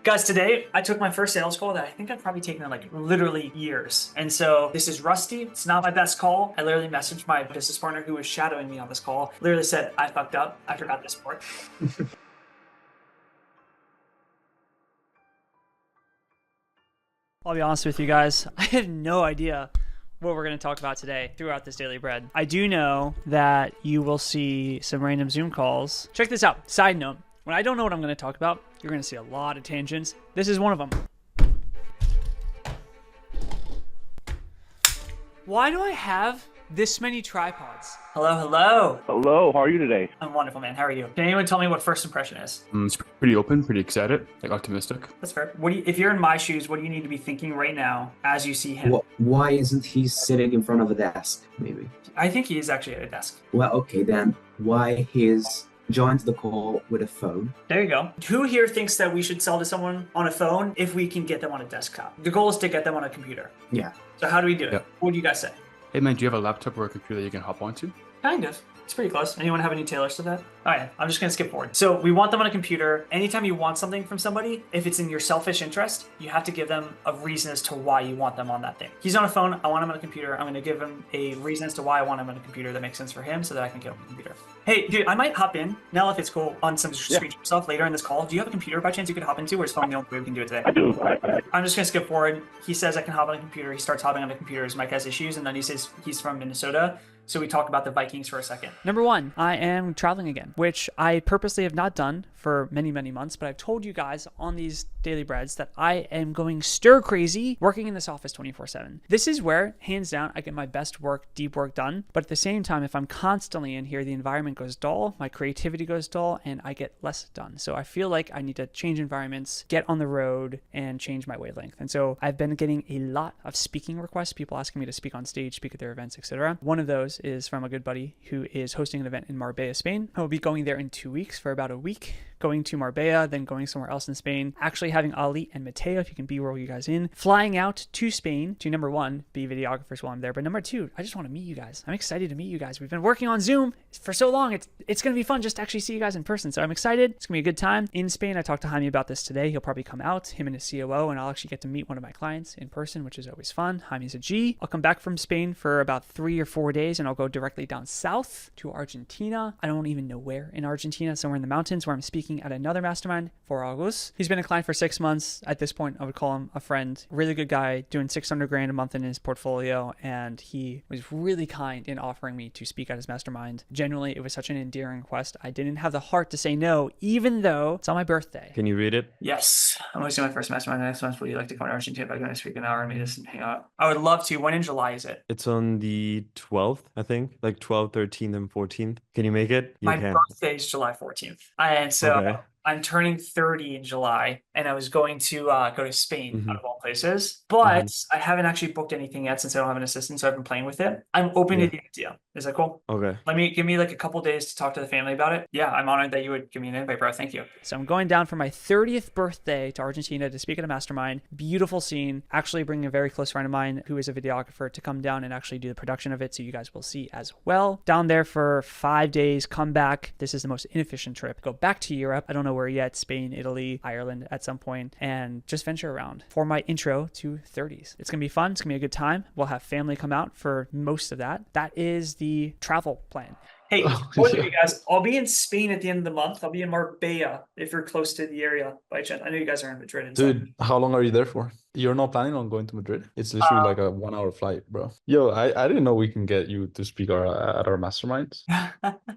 Guys, today I took my first sales call that I think I've probably taken in like literally years. And so this is Rusty. It's not my best call. I literally messaged my business partner who was shadowing me on this call. Literally said, I fucked up. I forgot this part. I'll be honest with you guys. I have no idea what we're going to talk about today throughout this daily bread. I do know that you will see some random Zoom calls. Check this out. Side note, when I don't know what I'm going to talk about, you're going to see a lot of tangents. This is one of them. Why do I have this many tripods? Hello, hello. Hello, how are you today? I'm wonderful, man. How are you? Can anyone tell me what first impression is? It's pretty open, pretty excited, like optimistic. That's fair. If you're in my shoes, what do you need to be thinking right now as you see him? Why isn't he sitting in front of a desk, maybe? I think he is actually at a desk. Well, okay, then why he's joined the call with a phone? There you go. Who here thinks that we should sell to someone on a phone if we can get them on a desktop? The goal is to get them on a computer. Yeah. So how do we do it? Yeah. What do you guys say? Hey man, do you have a laptop or a computer you can hop onto? Kind of. It's pretty close. Anyone have any tailors to that? All right, I'm just going to skip forward. So we want them on a computer. Anytime you want something from somebody, if it's in your selfish interest, you have to give them a reason as to why you want them on that thing. He's on a phone. I want him on a computer. I'm going to give him a reason as to why I want him on a computer that makes sense for him so that I can get him on a computer. Hey, dude, I might hop in, Nell, if it's cool, on some screen stuff later in this call. Do you have a computer by chance you could hop into, or is phone the only way we can do it today? I do. I'm just going to skip forward. He says I can hop on a computer. He starts hopping on the computer. His mic has issues, and then he says he's from Minnesota. So we talk about the Vikings for a second. Number one, I am traveling again, which I purposely have not done for many, many months, but I've told you guys on these daily breads that I am going stir crazy working in this office 24/7. This is where, hands down, I get my best work, deep work done. But at the same time, if I'm constantly in here, the environment goes dull, my creativity goes dull, and I get less done. So I feel like I need to change environments, get on the road, and change my wavelength. And so I've been getting a lot of speaking requests, people asking me to speak on stage, speak at their events, etc. One of those is from a good buddy who is hosting an event in Marbella, Spain. I will be going there in 2 weeks for about a week, going to Marbella, then going somewhere else in Spain, actually having Ali and Mateo, if you can B-roll you guys in, flying out to Spain to, number one, be videographers while I'm there, but number two, I just want to meet you guys. I'm excited to meet you guys. We've been working on Zoom for so long. It's going to be fun just to actually see you guys in person, so I'm excited. It's going to be a good time. In Spain, I talked to Jaime about this today. He'll probably come out, him and his COO, and I'll actually get to meet one of my clients in person, which is always fun. Jaime's a G. I'll come back from Spain for about 3 or 4 days, and I'll go directly down south to Argentina. I don't even know where in Argentina, somewhere in the mountains, where I'm speaking at another mastermind for August. He's been a client for 6 months. At this point, I would call him a friend. Really good guy, doing 600 grand a month in his portfolio, and he was really kind in offering me to speak at his mastermind. Genuinely, it was such an endearing request. I didn't have the heart to say no, even though it's on my birthday. Can you read it? Yes. I'm hosting my first mastermind next month. Would you like to come to Argentina if I'm going to speak an hour and meet us and hang out? I would love to. When in July is it? It's on the 12th, I think, like 12th, 13th, and 14th. Can you make it? My birthday is July 14th. And so Okay. I'm turning 30 in July, and I was going to go to Spain, out of all places. But I haven't actually booked anything yet since I don't have an assistant, so I've been playing with it. I'm open to the idea. Is that cool? Okay. Give me like a couple days to talk to the family about it. Yeah, I'm honored that you would give me an invite, bro. Thank you. So I'm going down for my 30th birthday to Argentina to speak at a mastermind. Beautiful scene. Actually bringing a very close friend of mine who is a videographer to come down and actually do the production of it, so you guys will see as well. Down there for 5 days, come back. This is the most inefficient trip. Go back to Europe. I don't know where yet. Spain, Italy, Ireland at some point, and just venture around for my intro to 30s. It's going to be fun. It's going to be a good time. We'll have family come out for most of that. That is the travel plan. Hey, both of you guys, I'll be in Spain at the end of the month. I'll be in Marbella if you're close to the area by chance. I know you guys are in Madrid. Dude, how long are you there for? You're not planning on going to Madrid? It's literally like a 1 hour flight, bro. Yo, I didn't know we can get you to speak at our masterminds.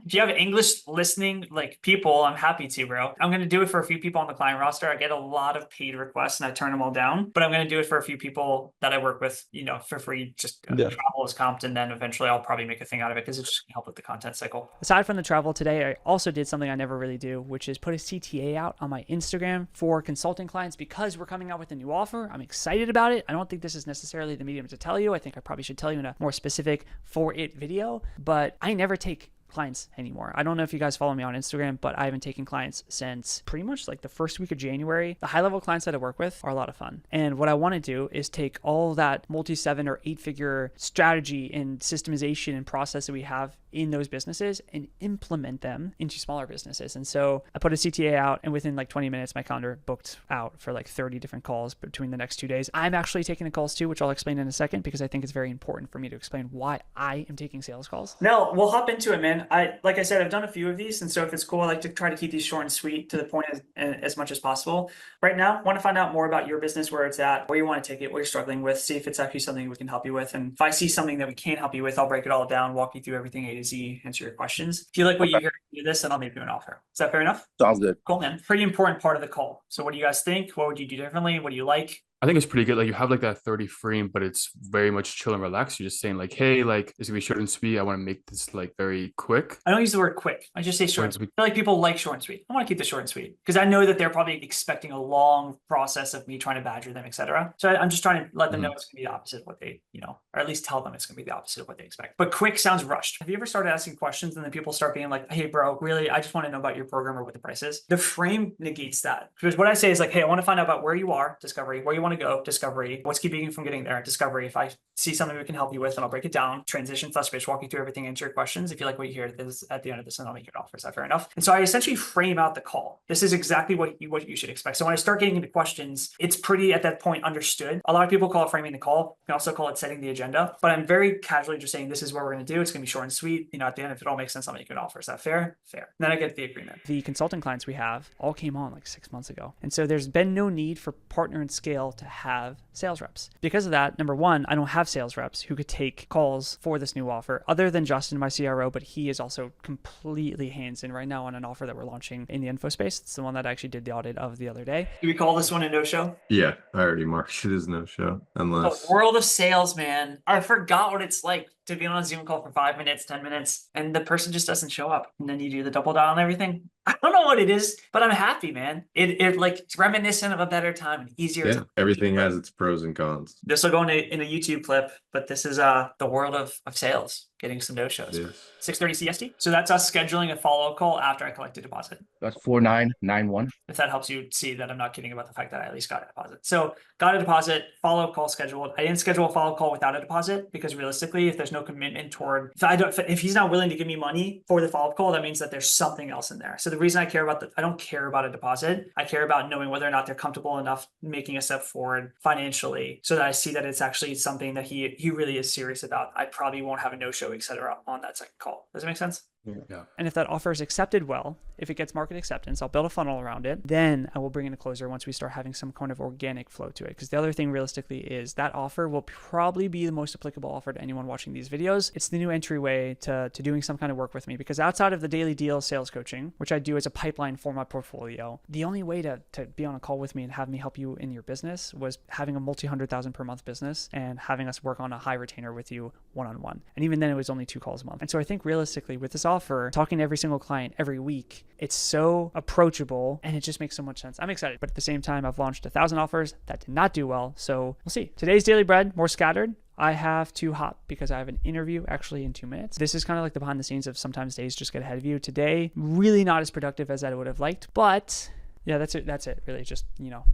If you have English listening like people, I'm happy to, bro. I'm going to do it for a few people on the client roster. I get a lot of paid requests and I turn them all down, but I'm going to do it for a few people that I work with, for free. Just travel is comped, and then eventually I'll probably make a thing out of it because it's just going to help with the content cycle. Aside from the travel today, I also did something I never really do, which is put a CTA out on my Instagram for consulting clients because we're coming out with a new offer. I'm excited about it. I don't think this is necessarily the medium to tell you. I think I probably should tell you in a more specific for it video, but I never take clients anymore. I don't know if you guys follow me on Instagram, but I haven't taken clients since pretty much like the first week of January. The high level clients that I work with are a lot of fun. And what I want to do is take all that multi-7 or 8-figure strategy and systemization and process that we have in those businesses and implement them into smaller businesses. And so I put a CTA out, and within like 20 minutes, my calendar booked out for like 30 different calls between the next 2 days. I'm actually taking the calls too, which I'll explain in a second, because I think it's very important for me to explain why I am taking sales calls. No, we'll hop into it, man. Like I said, I've done a few of these. And so if it's cool, I like to try to keep these short and sweet, to the point as much as possible. Right now, I want to find out more about your business, where it's at, where you want to take it, what you're struggling with, see if it's actually something we can help you with. And if I see something that we can't help you with, I'll break it all down, walk you through everything A to Z, answer your questions. If you like what you hear, do this, and I'll make you an offer. Is that fair enough? Sounds good. Cool, man. Pretty important part of the call. So what do you guys think? What would you do differently? What do you like? I think it's pretty good. Like you have like that 30 frame, but it's very much chill and relaxed. You're just saying like, hey, like it's gonna be short and sweet. I want to make this like very quick. I don't use the word quick. I just say short and sweet. I feel like people like short and sweet. I want to keep this short and sweet because I know that they're probably expecting a long process of me trying to badger them, etc. So I'm just trying to let them know it's gonna be the opposite of what they, or at least tell them it's gonna be the opposite of what they expect. But quick sounds rushed. Have you ever started asking questions and then people start being like, hey bro, really, I just want to know about your program or what the price is? The frame negates that. Because what I say is like, hey, I want to find out about where you are, discovery, where you want to go, discovery, what's keeping you from getting there, discovery. If I see something we can help you with, and I'll break it down, transition, slash pitch, walk you through everything, answer your questions. If you like what you hear at the end of this, and I'll make you an offer. Is that fair enough? And so I essentially frame out the call. This is exactly what you should expect. So when I start getting into questions, it's pretty at that point understood. A lot of people call it framing the call. You can also call it setting the agenda, but I'm very casually just saying this is what we're going to do. It's going to be short and sweet. At the end, if it all makes sense, I'll make you an offer. Is that fair? Fair. And then I get the agreement. The consulting clients we have all came on like 6 months ago. And so there's been no need for partner and scale to have sales reps. Because of that, number one, I don't have sales reps who could take calls for this new offer other than Justin, my CRO, but he is also completely hands in right now on an offer that we're launching in the info space. It's the one that I actually did the audit of the other day. Do we call this one a no-show? Yeah, I already marked it as no-show. Unless the world of sales, man. I forgot what it's like to be on a Zoom call for 5 minutes, 10 minutes, and the person just doesn't show up. And then you do the double dial and everything. I don't know what it is, but I'm happy, man. It's reminiscent of a better time and easier. Yeah, everything has its pros and cons. This will go in a YouTube clip, but this is the world of sales, getting some no-shows. 6:30 CST. So that's us scheduling a follow-up call after I collect a deposit. That's 4991. If that helps you see that I'm not kidding about the fact that I at least got a deposit. So got a deposit, follow-up call scheduled. I didn't schedule a follow-up call without a deposit because realistically, if there's no commitment toward, if he's not willing to give me money for the follow-up call, that means that there's something else in there. So the reason I don't care about a deposit. I care about knowing whether or not they're comfortable enough making a step forward financially so that I see that it's actually something that he really is serious about. I probably won't have a no-show, etc. on that second call. Does it make sense? Yeah. And if that offer is accepted well, if it gets market acceptance, I'll build a funnel around it. Then I will bring in a closer once we start having some kind of organic flow to it. Because the other thing realistically is that offer will probably be the most applicable offer to anyone watching these videos. It's the new entryway to doing some kind of work with me. Because outside of the daily deal sales coaching, which I do as a pipeline for my portfolio, the only way to be on a call with me and have me help you in your business was having a multi-100,000 per month business and having us work on a high retainer with you one-on-one. And even then it was only 2 calls a month. And so I think realistically with this offer, talking to every single client every week, it's so approachable and it just makes so much sense. I'm excited, but at the same time, I've launched 1,000 offers that did not do well. So we'll see. Today's Daily Bread, more scattered. I have to hop because I have an interview actually in 2 minutes. This is kind of like the behind the scenes of sometimes days just get ahead of you. Today, really not as productive as I would have liked, but yeah, that's it. That's it. Really just,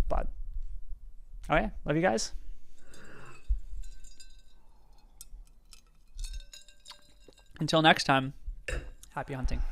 but oh yeah, love you guys. Until next time. Happy hunting.